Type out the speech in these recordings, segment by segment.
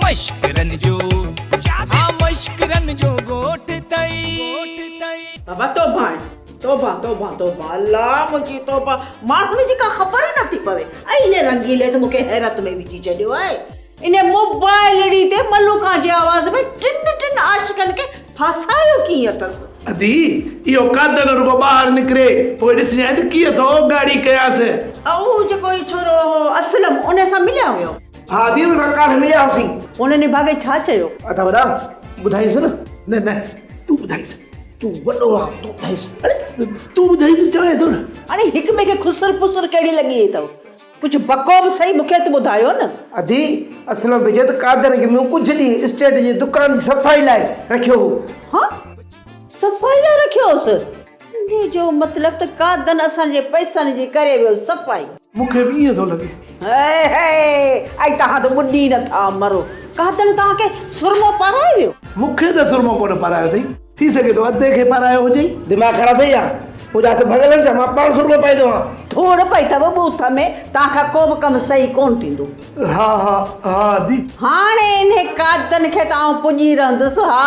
मश्करन जो हाँ मश्करन जो गोठ तई बाबा तोबा अल्लाह मुझी तोबा माण्हुनि जी का ख़बर ई नथी पवे ऐं इन रंगीले त मूंखे हैरत में विझी छॾियो आहे इन मोबाइल ड़ी ते मलूका जी आवाज़ में टिन आशिकनि खे फसायो कीअं अथसि अदी इहो कादन रुगो ॿाहिरि निकिरे पोइ ॾिसजांइ त कीअं थो गाड़ी कयासीं उहो जेको ई छोरो हो असलम उन सां मिलिया हुयो हा दी हुन सां काल्ह मिलियासीं उन्हनि भागे छा चयो अथा वॾा ॿुधाईसि न तूं ॿुधाईसि तूं वॾो आहे तूं ॿुधाईसि अरे तूं ॿुधाईसि चवे थो न हाणे हिक ॿिए खे खुसर पुसर कहिड़ी लॻी अथव कुझु बको सही मूंखे त ॿुधायो न अदी असलम भेजो त कादन खे मूं कुझु ॾींहुं स्टेट जी दुकान जी सफ़ाई लाइ रखियो हो हाँ सफ़ाई लाइ रखियो हुअसि इन जो मतिलबु त कादन असांजे पैसनि जी करे वियो सफ़ाई मूंखे बि ईअं थो लॻे ऐं तव्हां त ॿुधी नथा मरो कादन तव्हांखे सुरमो पाराए वियो मूंखे त सुरमो कोन पारायो अथई थी सघे थो अधे खे पारायो हुजे दिमाग़ ख़राब थी विया मुंहिंजा हथ भॻल छा मां पाण सुरमो पाईंदो आहियां थोड़ पई अथव बूथ में तव्हांखां को बि कमु सही कोन थींदो हा दी हाणे इन कादन खे त आउं पुॼी रहंदुसि हा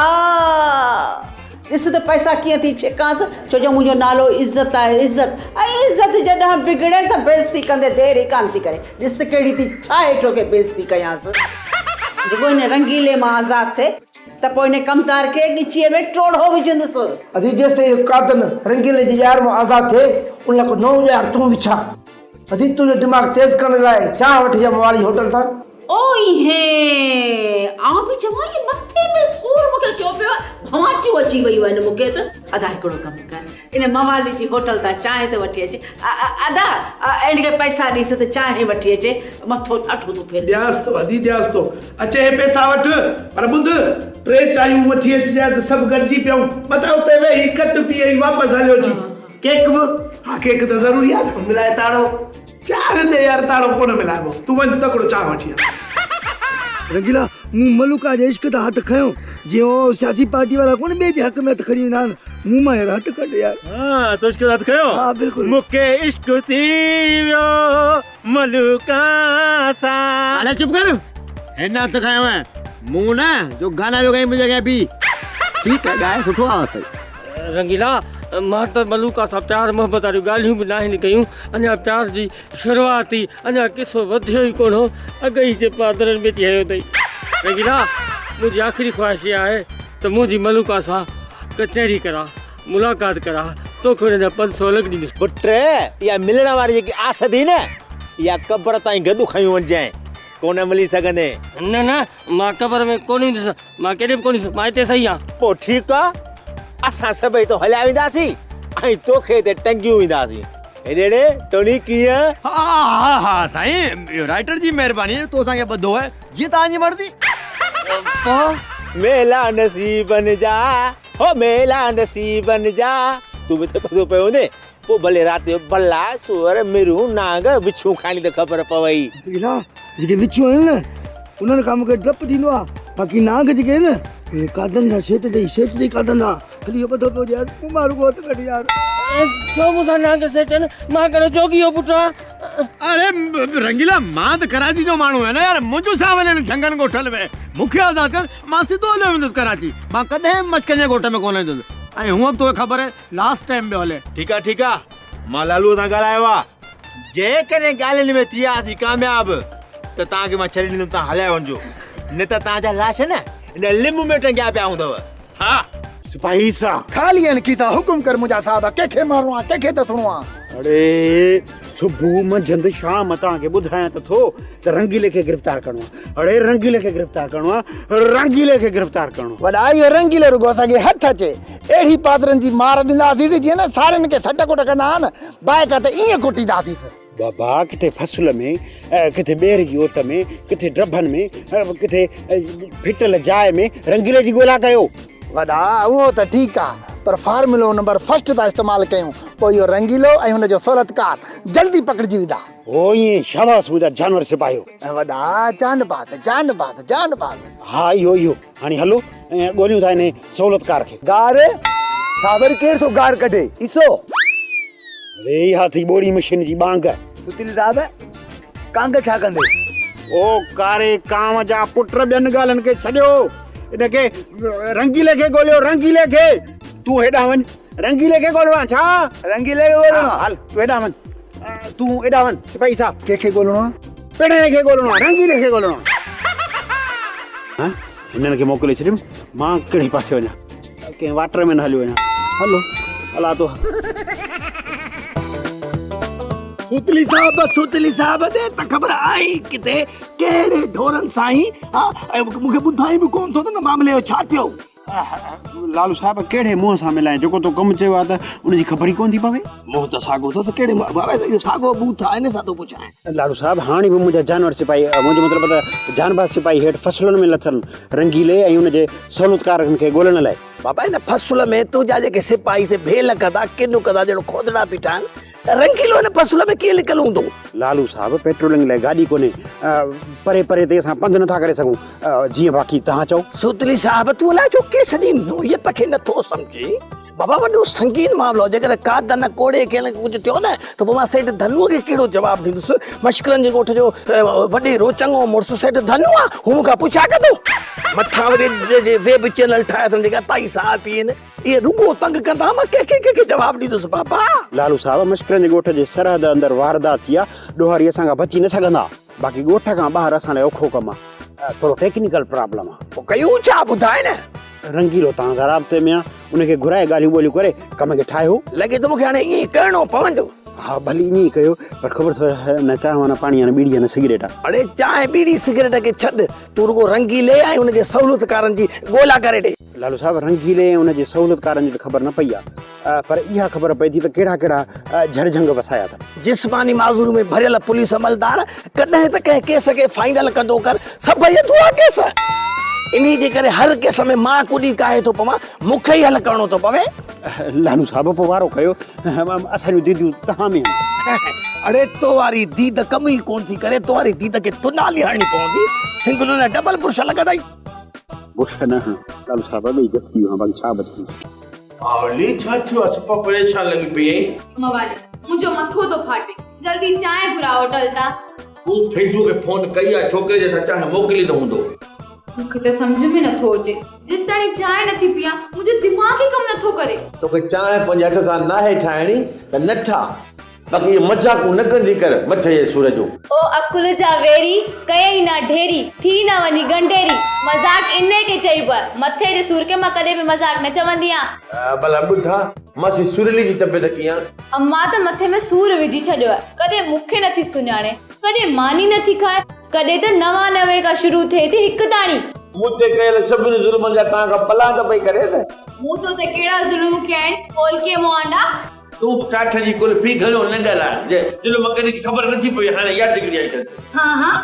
ॾिस त पैसा कीअं थी छिकांसि छो जो मुंहिंजो नालो इज़त आहे इज़त ऐं इज़त जॾहिं बिगड़े त बेइज़ती कंदे देरि ई कान थी करे ॾिस त कहिड़ी थी छा हेठो खे बेइज़ती कयांसि जेको इन रंगीले मां आज़ादु थिए त पोइ इन कमदार खे ॻिचीअ में टोड़ो विझंदुसि अदी जेसि ताईं कादन रंगीले जी ॼार मां आज़ादु थिए उन लाइ को नओं ॼार तूं विछा अदी तुंहिंजो दिमाग़ तेज़ करण लाइ चांहि वठी जा वाली होटल तां ओ इहे आउं बि चवां इहे मथे में सूर मूंखे चयो पियो भवाटियूं अची वयूं आहिनि मूंखे त अदा हिकिड़ो कमु कर इन मवाली जी होटल तां चांहि त वठी अचे अदा इन खे पैसा ॾीस त चांहि वठी अचे मथो अठो थो फेर ॾियासि थो अदी ॾियासि थो अचे हे पैसा वठि पर ॿुध 3 चांहियूं वठी अचिजांइ त सभु गॾिजी पियूं मथां उते वेही कट पीए वापसि हलियो अची केक बि हा केक त ज़रूरी आहे न मिलाए ताड़ो चांहि ते यार ताड़ो कोन मिलाइबो तूं वञ तकिड़ो चांहि वठी आ रंगीला मूं मलूका जे इश्क दा हथ खयो जियो सियासी पार्टी वाला कोन बे जे हक में हथ खड़ी वेंदा आहिनि मूं मां हथ कढ यार हां तो इश्क दा हथ खयो हां बिल्कुल मूंखे इश्क थी वियो मलूका सा अरे चुप कर हिन हथ खयो है मूं न जो गाना जो गई मुझे गए भी ठीक है गाय सुठो आवत रंगीला मां त मलूका सां प्यार मोहबत वारियूं ॻाल्हियूं बि न आहिनि कयूं अञा प्यार जी शुरूआत ई अञा किसो वधियो ई कोन हो अॻ ई जे पादरनि में थी हयो अथई रंगीला मुंहिंजी आख़िरी ख़्वाहिश इहा आहे त मुंहिंजी मलूका सां कचहरी करा मुलाक़ात करा तोखे हुन जा 500 अलॻि ॾींदुसि पुट इहा मिलण वारी जेकी आस थी न इहा क़बर ताईं गॾु खयूं वञजांइ कोन मिली सघंदे न मां क़बर में कोन ईंदुसि मां केॾे बि कोन ईंदुसि मां हिते सही आहियां पोइ ठीकु आहे असां सभई तो हलिया वेंदासीं ऐं तोखे ते टंगियूं वेंदासीं हेॾे टोनी कीअं हा साईं राइटर जी महिरबानी तो असांखे ॿधो आहे जीअं तव्हांजी मर्ज़ी मेला नसीबन जा हो मेला नसीबन जा तूं बि त ॿधो पियो हूंदे पोइ भले राति जो भला सूअर मिरूं नांग बिच्छूं खाणी त ख़बर पवई रंगीला जेके विचूं आहिनि न उन्हनि खां मूंखे डपु थींदो आहे बाक़ी नांग जेके आहिनि न कादन जा सेठ जी कादन आहे खाली ॿधो पियो हुजे मूं मारू को हथ कढ यार छो मूंसां नांग सेठनि मां कहिड़ो जोगियो पुटु अरे रंगीला मां त कराची जो माण्हू आहे न यार मुंहिंजो छा वञणु झंगन ॻोठल में मूंखे आज़ादु कर मां सिधो हलियो वेंदुसि कराची मां कॾहिं मचकनि जे ॻोठ में कोन वेंदुसि ऐं हूअं बि तोखे ख़बर आहे लास्ट टाइम पियो हले ठीकु आहे मां लालूअ सां ॻाल्हायो आहे जेकॾहिं ॻाल्हियुनि में थी वियासीं कामयाब त तव्हांखे मां छॾे ॾींदुमि तव्हां हलाए वञिजो न त तव्हांजा लाश न इन लिंब में टंगिया पिया हूंदव हा सिपाही सा खाली इनकी ता हुकुम कर मुझा साहब केखे मारणो आहे केखे दसणो आहे अरे सुबह मंझंदि शाम तव्हांखे ॿुधायां त थो त रंगीले खे गिरफ़्तार करणो आहे अरे रंगीले खे गिरफ़्तार करणो आहे रंगीले खे गिरफ़्तार करणो वॾा इहो रंगीले रुगो असांखे हथ अचे अहिड़ी पादरनि जी मार ॾींदासीं जीअं न सारियुनि खे सट कुट कंदा आहिनि बाइक ते ईअं कुटींदासीं बाबा किथे फसल में किथे ॿेर जी ओट में किथे ड्रभनि में किथे फिटल जाइ में रंगीले जी ॻोल्हा कयो वॾा उहो त ठीकु आहे पर फार्मूलो नंबर फर्स्ट था इस्तेमालु कयूं पोइ इहो रंगीलो ऐं हुनजो सूरतकार जल्दी पकड़िजी वेंदा ओ ईअं शाबाश मुंहिंजा जानवर सिपाहियो ऐं वॾा जान बात हा इहो हाणे हलो ऐं ॻोल्हियूं था हिन सहूलतकार खे गार सावर केरु थो गार कढे ॾिसो अरे इहा थी ॿोड़ी मशीन जी बांग सुतीली साहब कांग छा कंदे ओ कारे कांव जा पुट ॿियनि ॻाल्हियुनि खे छॾियो, इनखे रंगीले खे ॻोल्हियो, रंगीले खे। तूं हेॾां वञ, रंगीले खे ॻोल्हणो आहे छा? रंगीले खे ॻोल्हणो आहे? हल तूं हेॾां वञ, तूं हेॾां वञ सिपाही साहब। कंहिंखे ॻोल्हणो आहे? पिणे खे ॻोल्हणो आहे, रंगीले खे ॻोल्हणो आहे। हाँ हिननि खे मोकिले छॾियुमि, मां कहिड़े पासे वञा? कंहिं वाटर में न हली वञा। हलो हला तो। सुतली साहब दे त ख़बर आई किथे कहिड़े ढोरनि सां ई मूंखे ॿुधाई बि कोन थो त मामले जो छा थियो। लालू साहब कहिड़े मुंहं सां मिलाए, जेको तो कमु चयो आहे त उनजी ख़बर ई कोन थी पवे। मुंहुं त साॻो अथसि, कहिड़े बाबा इहो साॻो बूथ आहे, इन सां थो पुछां। लालू साहब हाणे बि मुंहिंजा जानवर सिपाही, मुंहिंजो मतिलबु त जानबाज़ सिपाही हेठि फसलुनि में लथनि, रंगीले ऐं हुनजे सहूलियतकारनि खे ॻोल्हण लाइ। बाबा इन फसल में तुंहिंजा जेके सिपाही से भेल कंदा किन कंदा ॼणो खोदड़ा बीठा आहिनि, रंगीलो हिन फसल में कीअं लिकल हूंदो? लालू साहब पेट्रोलिंग लाइ गाॾी कोन्हे, परे परे ते असां पंधु नथा करे सघूं, जीअं बाक़ी तव्हां चओ। सुतली साहब तूं अलाए छो केस जी नोयत खे नथो सम्झी। बाबा वॾो संगीन मामलो, जेकर कादन कोड़े कंहिं कुझु थियो न त पोइ मां सेठ धनुअ खे कहिड़ो जवाबु ॾींदुसि? मश्करनि जे ॻोठ जो वॾे चङो मुड़ुसु सेठ धनु आहे, हू मूंखां पुछा कंदो? मथां वरी वेब चैनल ठाहिया अथनि जेका ताई साहब पी आहिनि, इहे रुॻो तंग कंदा, मां कंहिंखे जवाबु ॾींदुसि बाबा? लालू साहब मश्करनि जे ॻोठ जे सरहद अंदरि वारदात थी आहे, ॾोहारी असां खां बची न सघंदा, बाक़ी ॻोठ खां ॿाहिरि असां लाइ औखो कमु आहे, थोरो टेक्निकल प्रॉब्लम आहे। पोइ कयूं छा ॿुधाए न? रंगीलो तव्हां सां राब्ते में आहे, उनखे घुराए ॻाल्हियूं ॿोलियूं करे कम खे ठाहियो। लॻे थो मूंखे हाणे ईअं करिणो पवंदो। हा भली ईअं ई कयो, पर ख़बर अथव न चांहि न पाणी न बीड़ी न सिगरेट आहे। अड़े चांहि बीड़ी सिगरेट खे छॾ, तूं रुॻो रंगीले ऐं हुनजे सहूलियतकारनि जी ॻोल्हा करे ॾे। लालू साहब रंगीले ऐं हुनजे सहूलियतकारनि जी त ख़बर न पई आहे, पर इहा ख़बर पई थी त कहिड़ा कहिड़ा झरझंग वसाया अथनि। जिस्मानी माज़ूर में भरियल पुलिस अमलदार कॾहिं त कंहिं केस खे फाइनल कंदो कर, सभई अधूरा केस। इन्ही जे करे हर केस में मां कुॾी काहे थो पवां, मूंखे ई हल करिणो थो पवे। लालू साहब पोइ वारो कयो, असांजूं दीदियूं तव्हां में अड़े तो वारी दीद कम ई कोन थी करे, तो वारी दीद खे तुनाली हणणी पवंदी, सिंगल न डबल बुर्श लॻंदा। बुर्श न लालू साहब ॿई जसी वियो, बाक़ी छा बची। आवली छा थियो आहे? छुपा परेशान लॻी पई आहीं। मवाली मुंहिंजो मथो थो फाटे, जल्दी चांहि घुराओ होटल तां। तूं फैजू खे फोन कई आहे, छोकिरे जे चांहि मोकिली त हूंदो। मूंखे त सम्झ में नथो अचे, जेसि ताईं चांहि नथी पिया मुंहिंजो दिमाग़ ई कमु नथो करे। तोखे चांहि पंहिंजे हथ सां नाहे ठाहिणी त न ठाह, बाक़ी इहे मज़ाक़ूं न कंदी कर मथे जे सूर जो। ओ अकुल जा वेरी कयई ना ढेरी, थी न वञी गंढेरी, मज़ाक इने के चइबो आहे, मथे जे सूर खे मां कॾहिं बि मज़ाक न चवंदी आहियां। भला ॿुधा मासी सुरीली जी तबियत कीअं आहे? अम्मा त मथे में सूर विझी छॾियो आहे, कॾहिं मूंखे नथी सुञाणे, कॾहिं मानी नथी खाए, कॾहिं त 99 खां शुरू थिए थी हिकु ताणी। मूं ते कयल सभिनी ज़ुल्मनि जा तव्हां खां पला त पई करे न। मूं तो ते कहिड़ा ज़ुल्म कया आहिनि, खोल के मुआंडा। तूं काठ जी कुल्फी घणो न ॻाल्हाए, जे ज़ुल्म कॾहिं ख़बर नथी पई, हाणे यादि करी आई। हाँ हाँ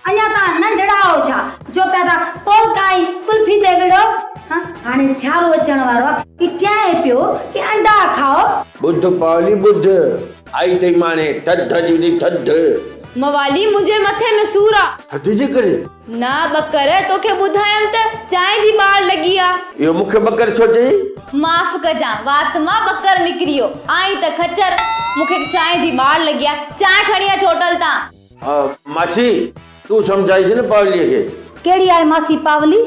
अञा तव्हां नंढड़ा हो छा जो पैदा पोल काई कुल्फी ते विड़ो? हाँ हाणे सियारो अचण वारो आहे कि चांहि पियो कि अंडा खाओ। बुध पावली बुध आई तई माने थध जी थध। मवाली मुंहिंजे मथे में सूर आहे। थध जे करे? ना बकर, तोखे ॿुधायमि त चांहि जी ॿार लॻी आहे। इहो मूंखे बकर छो चई? माफ़ कजां, वात मां बकर निकिरियो, आई त खचर, मूंखे चांहि जी ॿार लॻी आहे, चांहि खणी अच होटल तां। मासी तूं सम्झाइसि न पावलीअ खे। केड़ी आहे मासी पावली?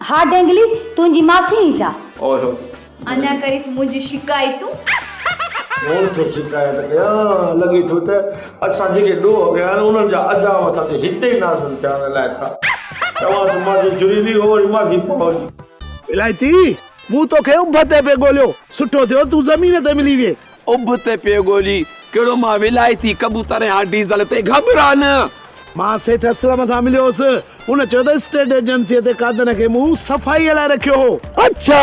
हा डेंगली तुंहिंजी मासी ई छा? ओहो अञा करीस मुंहिंजी शिकायतूं। कौन थो शिकायत कयां? लॻे थो त असां जेके ॾोह कया आहिनि उन्हनि जा अजाम असांखे हिते ई नाज़ुल थियण लाइ छा चवां त मासी जुरीली हो वरी मासी पावली। इलायती मूं तोखे उभ ते पे ॻोल्हियो, सुठो थियो तूं ज़मीन ते मिली वे। उभ ते पे ॻोल्ही कहिड़ो मां विलायती कबूतर या डीज़ल ते घबरा न। मां सेठ असलम सां मिलियोसि, हुन चयो त स्टेट एजेंसीअ ते कादन खे मूं सफ़ाई लाइ रखियो हो। अच्छा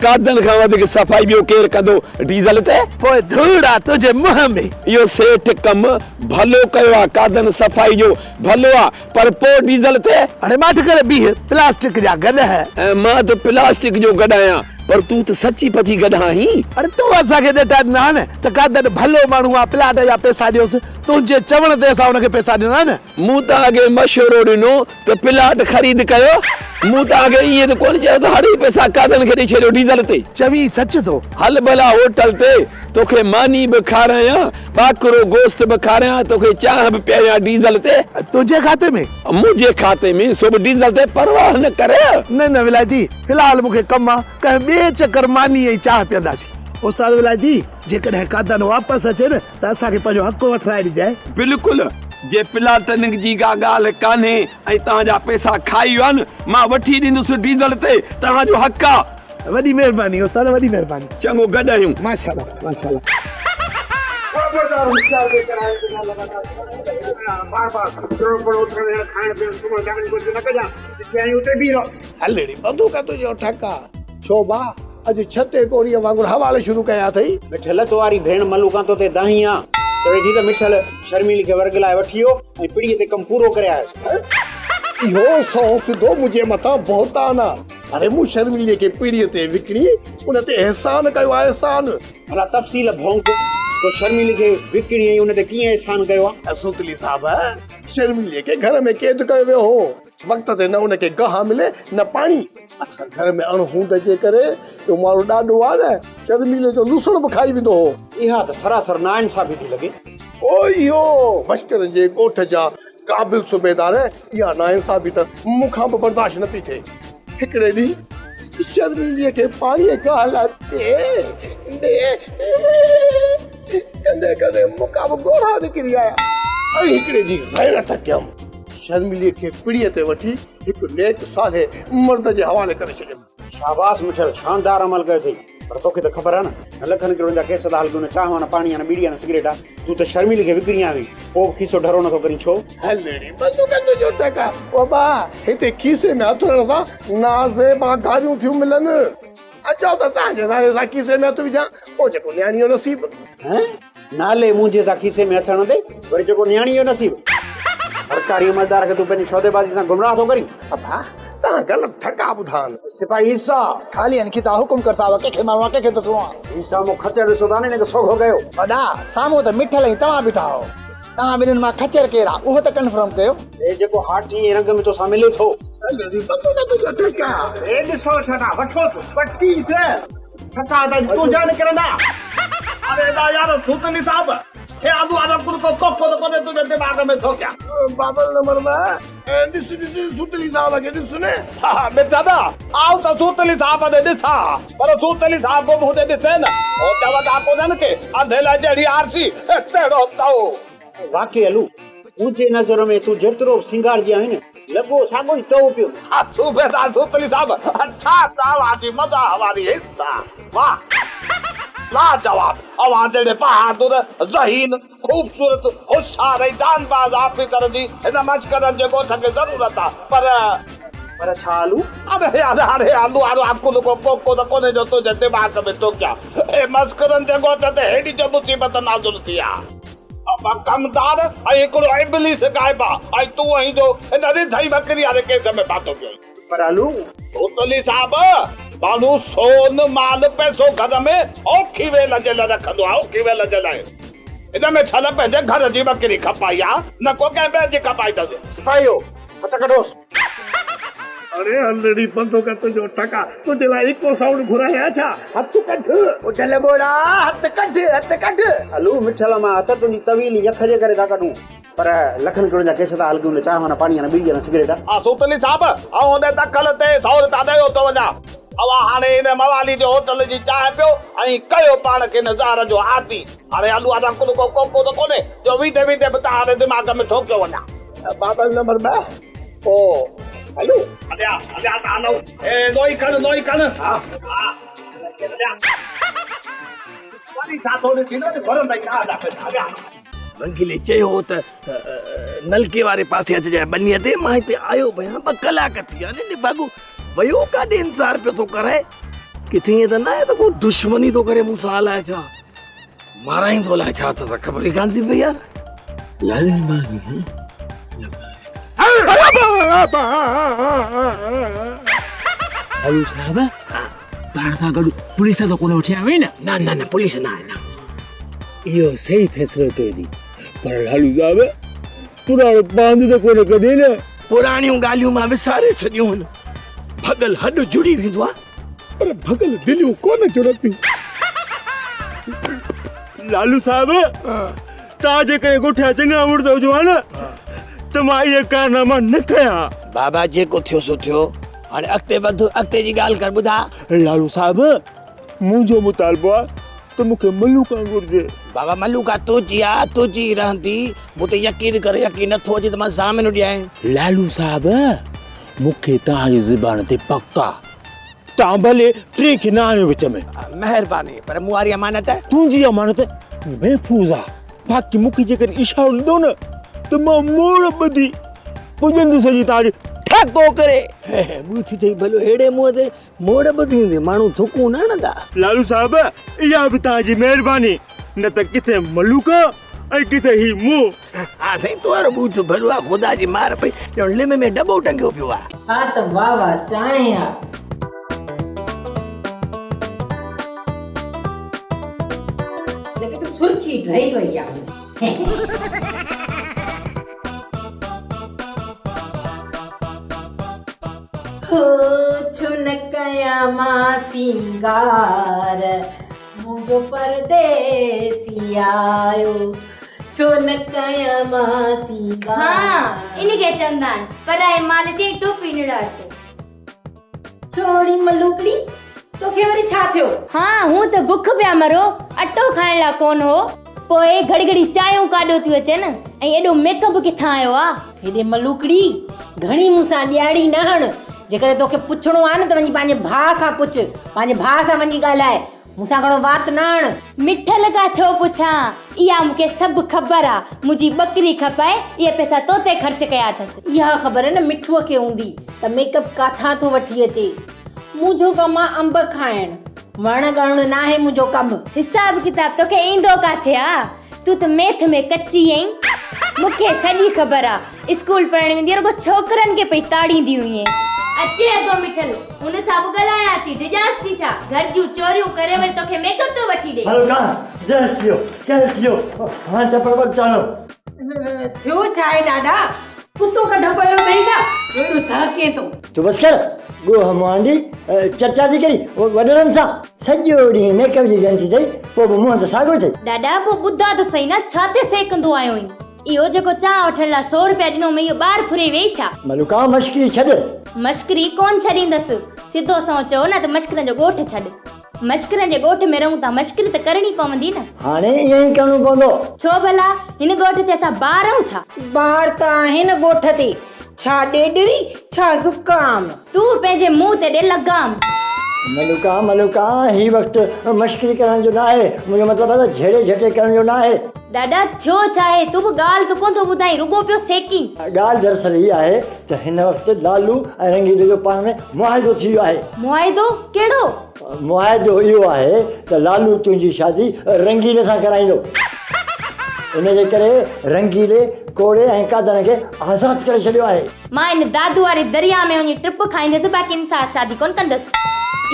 कादन खां वधीक सफ़ाई ॿियो केरु कंदो डीज़ल ते? पोइ धूड़ आहे तुंहिंजे मुंहं में। इहो सेठ कमु भलो कयो आहे, कादन सफ़ाई जो भलो आहे, पर पोइ डीज़ल ते? हाणे माठ करे बीह, प्लास्टिक जा गॾ है। मां त प्लास्टिक जो गॾायां, पर तूं त सची पची गॾाहीं। अरे तूं असांखे ॾेटा ॾिना न त कादन भलो माण्हू आहे, प्लाट जा पैसा ॾियोसि, तुंहिंजे चवण ते असां हुनखे पैसा ॾिना न। मूं त अॻे मशवरो ॾिनो त प्लाट ख़रीद कयो, मूं त अॻे ईअं त कोन चयो त हर पैसा कादन खे ॾेई छॾियो डीज़ल ते। चवी सच थो? हल भला होटल ते तोखे मानी भी खारायां, बाकरो गोश्त भी खारायां, तोखे चाह भी पियायां डीजल ते। तुझे खाते में? मुझे खाते में सब डीजल ते परवाह न करे। न विलायती, फिलहाल मुखे कम आ, कहीं बे चक्कर मानी ऐं चाह पियंदासीं। उस्ताद विलायती, जेकॾहिं कादन वापसि अचे न त असांखे पंहिंजो हक़ वठराए ॾिजाए। बिल्कुलु, जे प्लाटन जी का ॻाल्हि कान्हे ऐं तव्हांजा पैसा खाई विया आहिनि, मां वठी ॾींदुसि डीजल ते, तव्हांजो हक़ आहे। वॾी महिरबानी उस्ताद, वॾी महिरबानी। चङो गॾु आहियूं। माशाल्लाह माशाल्लाह। हलड़ी बंदूक तुझो ठका शोभा अज छते कोरी वांगुर हवाले शुरू कया थई। मिठल तुआरी भेण मलूका तो ते दाहिया तो जी त मिठल शर्मिली के वर्गलाए वठियो ऐं पीढ़ी ते कम पूरो करे आयो। इहो सौ सिधो मुझे मथा बहुताना। अरे मु शर्मिली के पीढ़ी ते विकणी उन ते एहसान कयो आहे। एहसान भला तफसील भौंक तो शर्मिली के विकणी ऐं उन ते कीअं एहसान कयो आहे? सुतली साहब शर्मिली के घर में कैद कयो वियो हो। वक्त ते न उनके गहा मिले न पानी। अक्सर घर में अणहूंद जे करे तो मारो डाडो आ न शर्मिले जो लुसण भी खाई विंदो हो। इहा त सरासर नाइंसाफी थी लगे। ओ यो मश्कर जे कोठ जा काबिल सूबेदार इहा नाइंसाफी त मुखां भी बर्दाश्त न पई थे। हिकड़े डी शर्मिली के पानी का हालते दे कंदे कंदे मुका भी गोड़ा निकरी आया। ऐं हिकड़े डी गैरत कयम शर्मिली के पीढ़ीअ ते वठी हिकु नेक साले मर्द जे हवाले करे छॾियमि। शाबाश मिठल, शानदार अमल कयो अथई। पर तोखे त ख़बर आहे न लखनि करोड़ जा केस था हल न चाह न पाणी न बीड़ी न सिगरेट आहे। तूं त शर्मिली खे विकिणी आहीं, पोइ खीसो ढरो नथो करी छो? हलड़ी बंदूक तुझो टका ओ बा हिते खीसे में हथ हणण सां नाज़ेबा गारियूं थियूं मिलनि। अचो त तव्हांजे नाले सां खीसे में हथ विझां, पोइ जेको न्याणीअ जो नसीब। हैं नाले मुंहिंजे सां खीसे में हथ हणंदे वरी जेको न्याणीअ जो नसीब। सरकारी अमलदार के तू पंहिंजी सौदेबाजी सां गुमराह थो करी। अबा तव्हां ग़लति ठका ॿुधान। सिपाही ईसा खाली अनखी ता हुकुम कर सावा के मारवा के तो सुवा ईसा मो खचर ॾिसो ताने ने सोखो गयो। वॾा साम्हूं त मिठल ऐं तव्हां बीठा हो। तव्हां ॿिन्हिनि मां खचर केरु आहे उहो त कंफर्म कयो। ए जेको हाथी रंग में तोसां मिले थो। ठका ए ॾिसो छा वठोसि वठीसि ठका त तूं ॼाण करंदा। अरे दा यार सुतली साहब हे आदू आदम को कोको तो कोने तुझे दिमाग में थो क्या? बाबल नंबर में दिस सुतली साहब के दिस सुने। हां बेचादा आओ तो सुतली साहब दे दिसा पर सुतली साहब को मुझे दिसे न ओ जवाब आपको जन के अंधेला जड़ी आरसी तेरो ताओ। वाकई अलू मुझे नजर में तू जेतरो सिंगार जी है न लगो सागो ही तो पियो। हां सूबेदार सुतली साहब अच्छा तावाजी मजा हमारी हिस्सा वाह लाजवाब। अवां जड़े पहाड़ तो ज़हीन खूबसूरत होशियार जानबाज ऑफिसर जी इन मशकरन जे गोठ के जरूरत आ। पर छालू अरे आलू आपको लोगो को तो कोने जो तुझे दिमाग में तो क्या ए मशकरन जे गोठ ते हेडी जो मुसीबत नाजुल थिया। अब कमदार आई को इब्लिस गायबा आई तू वही जो नदी धई बकरी वाले केस में बातो पियो। पर आलू तोतली साहब बालू सोन माल पैसो घर में औखी वेल जे लाइ रखंदो आहे। औखी वेल जे लाइ इन में छल पंहिंजे घर जी बकरी खपाई आहे न को कंहिं ॿिए जी खपाई अथसि। सिपाहियो हथ कढोसि। अरे हलड़ी बंदूक तुझो टका तुझे लाइ इको साउंड घुराया छा? हथ कढ उठल बोड़ा हथ कढ। अलू मिठल मां हथ तुंहिंजी तवीली यख जे करे था कढूं पर लखनि करोड़ जा केस था हल न चाह न पाणी न बीड़ी न सिगरेट। आ सोतली साहब ऐं उन दखल ते सौर ता दयो तो वञा। अवा हाणे इन मवाली जो होटल जी चाह पियो ऐं कयो पाण खे नज़ार जो आदी। हाणे आलू आदा को तो कोने जो वीटे वीटे बता हाणे दिमाग में ठोकियो वञा। बाबल नंबर 2 ओ हेलो अलिया तालो ए लोई कन हां वरी था थोड़ी थी न घर में का आदा अलिया रंगीले चयो त नलके वारे पासे अचजांइ बनीअ ते। मां हिते आयो भया 2 कलाक थी विया आहिनि बाबू वयो काॾे इंतज़ार पियो थो करे किथे ईअं त न आहे त को दुश्मनी थो करे मूंसां अलाए छा माराईंदो अलाए छा त ख़बर ई कान थी पई यार। आयुष साहब पाण सां गॾु पुलिस तो कोन वठी आयो न? न पुलिस न आहे न। इहो सही फैसलो कयो थी पर लालू साहब पुराणो बांध तो कोन कदे न। पुराणियूं ॻाल्हियूं मां विसारे छॾियूं आहिनि। भगल हॾ जुड़ी वेंदो आहे पर भगल दिलियूं कोन जुड़त। लालू साहब तव्हां जेकॾहिं ॻोठिया चङा मुड़ुस हुजो न त मां इहे कारनामा न कयां। बाबा जेको थियो सो थियो, हाणे अॻिते वध, अॻिते जी ॻाल्हि कर, ॿुधा। लालू साहब मुंहिंजो मुतालबो आहे त मूंखे मलूका घुरिजे। बाबा मलूका तुंहिंजी रहंदी, मूंखे यकीन करे, यकीन नथो अचे त मां ज़ामिन ॾियां। लालू साहब मूंखे तव्हांजी ज़बान ते पक्का, तव्हां भले टे खे न आणियो विच में। महिरबानी, पर मूं वारी अमानत तुंहिंजी अमानत महफ़ूज़ आहे। बाक़ी मूंखे जेकॾहिं इशारो ॾिनो न त मां मोड़ ॿधी पुॼंदुसि सॼी तव्हांजी ठको करे। ॿूथी थई भलो हेड़े मुंहं ते मोड़ ॿधी हूंदी, माण्हू थुकूं न हणंदा। लालू साहब इहा बि तव्हांजी महिरबानी, न त किथे मलूका ऐं किथे ही मुंहुं। हा साईं, तुंहिंजो ॿूथ भलो आहे, ख़ुदा जी मार पई, लिम में डॿो टंगियो पियो आहे। हा त वाह वाह चांहि आहे। लेकिन तू सुर्खी ढही वई आहे। छो न कया मां सिंगार मुंहिंजो परदेसी आयो, छो न कया मां सिंगार। हाँ इनके चंदान पर आए माल ते टोपी नड़ाते छोड़ी मलूकड़ी तोखे वरी छा थियो? हाँ हूं त भुख पिया मरो, अटो खाइण ला कोन हो, पोइ घड़ी घड़ी चायूं काढो थी अचे न, ऐं एॾो मेकअप किथां आयो आ? हेॾे मलूकड़ी घणी मूंसां ॾियारी न हण। जेकॾहिं तोखे पुछणो आहे न त वञी पंहिंजे भाउ खां पुछ, पंहिंजे भाउ सां वञी ॻाल्हाए, मूंसां घणो वात न हण। मिठल का छो पुछां, इहा मूंखे सभु ख़बर आ। मुंहिंजी बकरी खपाए, इहे पैसा तो ते ख़र्च कया अथसि। इहा ख़बर न मिठूअ खे हूंदी त मेकअप काथां थो वठी अचे। मुंहिंजो कमु आहे अंब खाइण, वण करणु न आहे मुंहिंजो कमु। हिसाब किताब तोखे ईंदो काथे आ? तूं त मैथ में कच्ची आहीं। मूंखे सॼी ख़बर आ, स्कूल पढ़ण वेंदी रुगो छोकरनि खे पई ताड़ींदी हुई। अचे तो मिठल, हुन सां बि ॻाल्हायां थी, डिजास थी छा? घर जूं चोरियूं करे वरी तोखे मेकअप तो वठी ॾे। हल्का जय थियो, क्या थियो? हां चपड़ चालो। थियो छा आहे ॾाढा? कुतो कढो पियो अथई छा? एॾो सहके थो। तू बस कर, गो हमांडी चर्चा थी करी वॾनि सां सॼो ॾींहुं मेकअप जी ॼण थी अथई, पोइ बि मुंहं त साॻियो अथई। ॾाढा पोइ ॿुधा त सही न, छा ते सेकंदो आयो आहीं? इहो जेको चाह वठण लाइ 100 रुपया ॾिनो में इहो ॿार फुरे वेई छा? मलूका मश्करी छॾ। मश्करी कोन छॾींदसि, सिधो सो चओ न त मश्करनि जो ॻोठ छॾ। मश्करनि जे ॻोठ में रहूं था, मश्करी त करणी पवंदी न। हाणे ईअं ई करिणो पवंदो। छो भला हिन ॻोठ ते असां ॿार आहियूं छा? ॿार त आहिनि ॻोठ ते, छा ॾेडरी छा ज़ुकाम। तूं पंहिंजे मुंह ते ॾे लगाम। मलूका ही वक़्तु मश्करी करण जो न आहे, मुंहिंजो मतिलबु आहे त झेड़े झटे करण जो न आहे। ॾाढा थियो छा आहे? तूं बि ॻाल्हि त कोन थो ॿुधाई, रुगो पियो सेकी। ॻाल्हि दरअसल ही आहे त हिन वक़्तु लालू ऐं रंगीले जो पाण में मुआइदो थी वियो आहे। मुआइदो कहिड़ो? मुआइदो इहो आहे त लालू तुंहिंजी शादी रंगीले सां कराईंदो। इन जे करे रंगीले कोड़े ऐं कादन खे आज़ादु करे छॾियो आहे। मां इन दादू वारे दरिया में वञी ट्रिप खाईंदसि, बाक़ी इन सां शादी कोन कंदसि।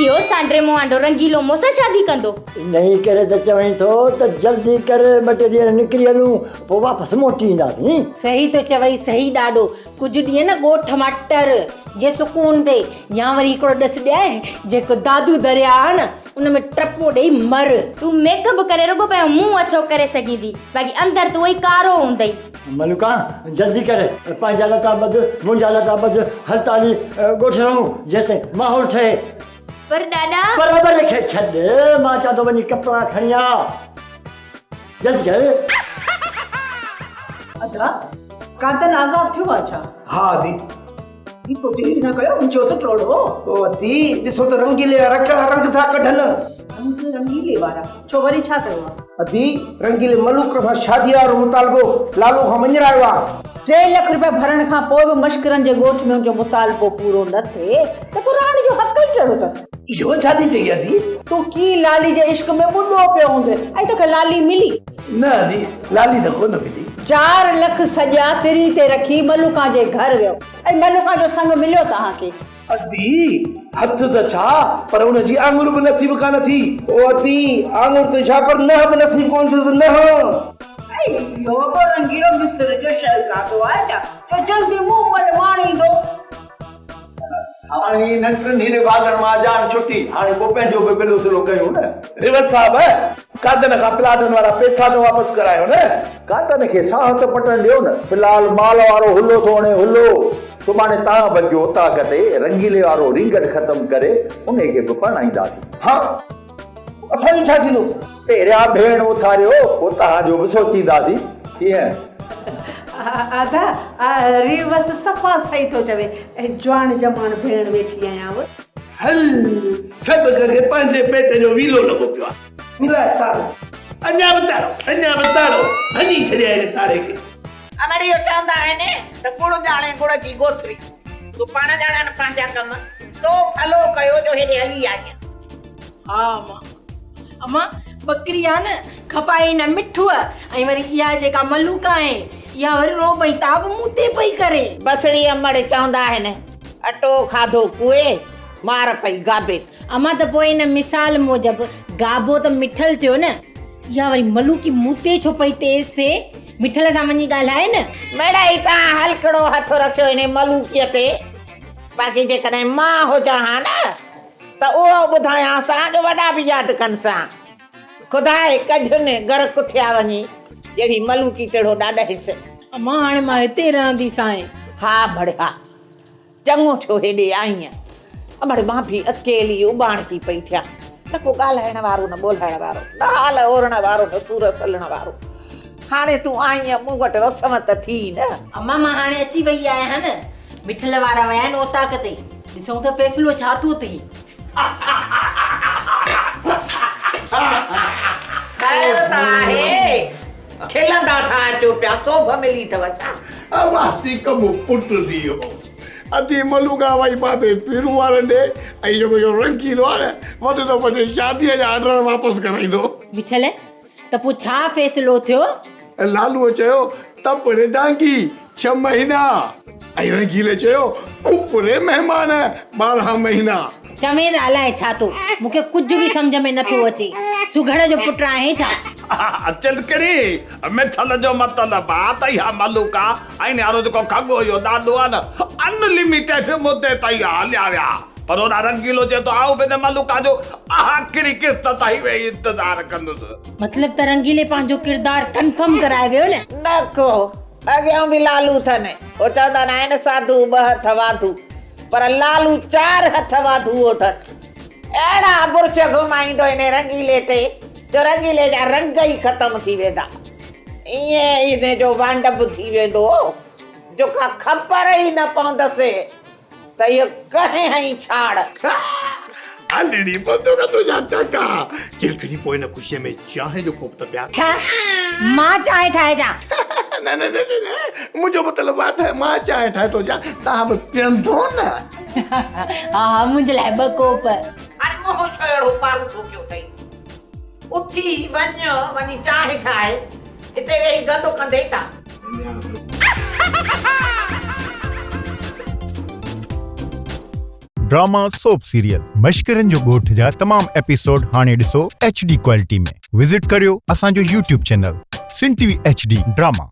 इहो सांड्रे मोहांडो रंगीलो मूंसां शादी कंदो। नहीं करे त चवणी थो त जल्दी कर, ॿ टे ॾींहं निकिरी हलूं, पोइ वापसि मोटी ईंदासीं। सही तो चवई, सही ॾाढो। कुझु ॾींहं न ॻोठ मां टर जे सुकून ते, या वरी हिकिड़ो ॾस ॾियाए जेको दादू दरिया आहे न उन में टपो ॾेई मर। तूं मेकअप करे रुगो पंहिंजो मुंहुं अछो करे सघींदी, बाक़ी अंदर तूं वही कारो हूंदई। मलूका जल्दी करे, पंहिंजा लटा ॿध, मुंहिंजा लटा ॿध, हलताली ॻोठ रहूं जेसिताईं माहौल ठहे। पर ॾाढा पर खे छॾ, मां चवां थो वञी कपिड़ा खणी आ, जल्दी कर। अच्छा कादन आज़ाद थियो आहे छा? हा दी को देर न कयो, मुंहिंजो सुठोड़ो। ओ दी ॾिसो त रंगीले रंग था कढनि। रंगीले वारा छो वरी छा थियो आहे? अदी रंगीले मलूक सां शादी वारो मुतालबो लालू खां मंझरायो आहे। 3 लख रुपया भरण खां पोइ बि मश्करनि जे ॻोठ में जो मुतालबो पूरो न थिए त पोइ राणी जो हक़ ई कहिड़ो अथसि? इहो छा थी चई अदी? तूं की लाली जे इश्क में ॿुॾो पियो हूंदे ऐं तोखे लाली मिली? न अदी लाली त कोन मिली। 4 लख सॼा तिरी ते रखी मलूका जे घर वियो ऐं मलूका जो संग मिलियो तव्हांखे। अदी हथ त छा, पर हुनजी आंगुर बि नसीब कान थी। ओ अदी आंगुर त छा, पर न बि नसीब कोन थियुसि। न यो बि रंगीलो मिस्र जो शहज़ादो आहे छा, जो जल्दी मुंहुं मन माणींदो। हाणे नंढनि हिन भागनि मां जान छुटी हाणे को पंहिंजो बि बिलो सिलो कयूं न। रिवत साहब कादन खां प्लाटनि वारा पैसा तो वापस करायो न। कातन खे साह त पटण ॾियो न। फिलहाल माल वारो हुलो थो हणे हुलो। सुभाणे तव्हां बजो ताक़त रंगीले वारो रिंगट ख़तम करे उन खे बि परणाईंदासीं। हा असांजो छा थींदो? पहिरियां भेण उथारियो पोइ तव्हांजो बि सोचींदासीं कीअं। आधा रिवस सफ़ा सही थो चवे। जवान जमान भेण वेठी आहियां। हल सभु खे पंहिंजे पेट जो वीलो लॻो पियो आहे। मिलाए तारो अञा बि तारो हनी छॾिया हिन तारे खे। अमड़ी यो चवंदा आहिनि त गुड़ ॼाणे गुड़ जी गोथरी। तूं पाण ॼाणे न पंहिंजा कम तो फलो कयो जो हेॾे हली आई। हा अम्मा बकरी आहे न खपाई न मिठू ऐं वरी इहा जेका मलूका आहे इहा वरी रो पई ताब मूते पई करे। बसड़ी अमड़ चवंदा आहिनि अटो खाधो कुए मार पई गाबे। अम्मा त पोइ इन मिसाल मूजब गाबो त मिठल थियो न। इहा वरी मलूकी मूते छो पई तेज थिए? मिठल सां वञी ॻाल्हाए न। मिड़ई तव्हां हलकड़ो हथ रखियो इन मलूकीअ ते। बाक़ी जेकॾहिं मां हुजां हा न त उहो ॿुधायां सां जो वॾा बि यादि कनि सां। ख़ुदा कढनि घर कुथिया वञी जहिड़ी मलूकी टेढ़ो ॾाढा हिसे। अम्मा हाणे मां हिते रहंदीसां। हा बढ़िया चङो थियो हेॾे आई। अमड़ मां बि अकेली उबाणकी पई थिया। न को ॻाल्हाइण वारो न ॿोलाइण वारो न हाल ओरण वारो न सूर सलण वारो। हाणे तूं आई मूं वटि रसम त थी न। अम्मा मां हाणे अची वई आहियां न। मिठल वारा विया आहिनि ओताक ते। ॾिसूं त फ़ैसिलो छा थो थिए। खिलंदा था अचो पिया सोभ मिली अथव छा? अवासी कमु पुट दियो अधी मलूका वई बाबे पीरू वारनि ॾे ऐं जेको इहो रंगीलो आहे न वधि तो वधि शादीअ जा ऑर्डर वापसि कराईंदो। मिठल त पोइ छा फ़ैसिलो थियो? लालूअ चयो तपड़े डांगी 6 महीना ऐं रंगीले चयो कुपरे महिमान 12 महीना। चवे त अलाए छा थो मूंखे कुझु बि सम्झ में नथो अचे। सुघड़ जो पुट आहे छा? चिलकड़ी मिठल जो मतिलबु आहे त इहा मलूका ऐं यारो जेको खगो इहो ॾाढो आहे न अनलिमिटेड मुद्दे ताईं हलिया विया। पर होॾा रंगीलो चए थो आऊं पंहिंजे मलूका जो आख़िरी किस्त ताईं वेही इंतज़ारु कंदुसि। मतिलबु त रंगीले पंहिंजो किरदारु कंफर्म कराए वियो न को अॻियां बि लालू अथनि। हो चवंदा आहिनि साधू 2 हथ वाधू पर लालू 4 हथ वाधू अथनि। अहिड़ा बुर्च घुमाईंदो इन रंगीले ते जो रंगीले जा रंग ई ख़तम थी वेंदा। ईअं इन जो वांडब थी वेंदो जो का ख़बर ई न पवंदसि त इहो कंहिं ई छाड़। अलरेडी बंदो का तुझा टका चिलकड़ी पोइ न खुशी में चाहे जो कोप त प्यार छा मां चाहे ठाहे जा। न मुझे मतलब बात है मां चाहे ठाहे तो जा ता हम पियंदो न। हा मुंहिंजे लाइ 2 कोप। हाणे मोह छेड़ो पाल थो पियो अथई। उथी वञी चाहे ठाहे हिते वेही गंदो कंदे छा? ड्रामा सोप सीरियल मश्करन जो ॻोठ जा तमाम एपिसोड हाणे ॾिसो HD क्वालिटी में। विजिट करियो असांजो YouTube चैनल सिन TV HD ड्रामा।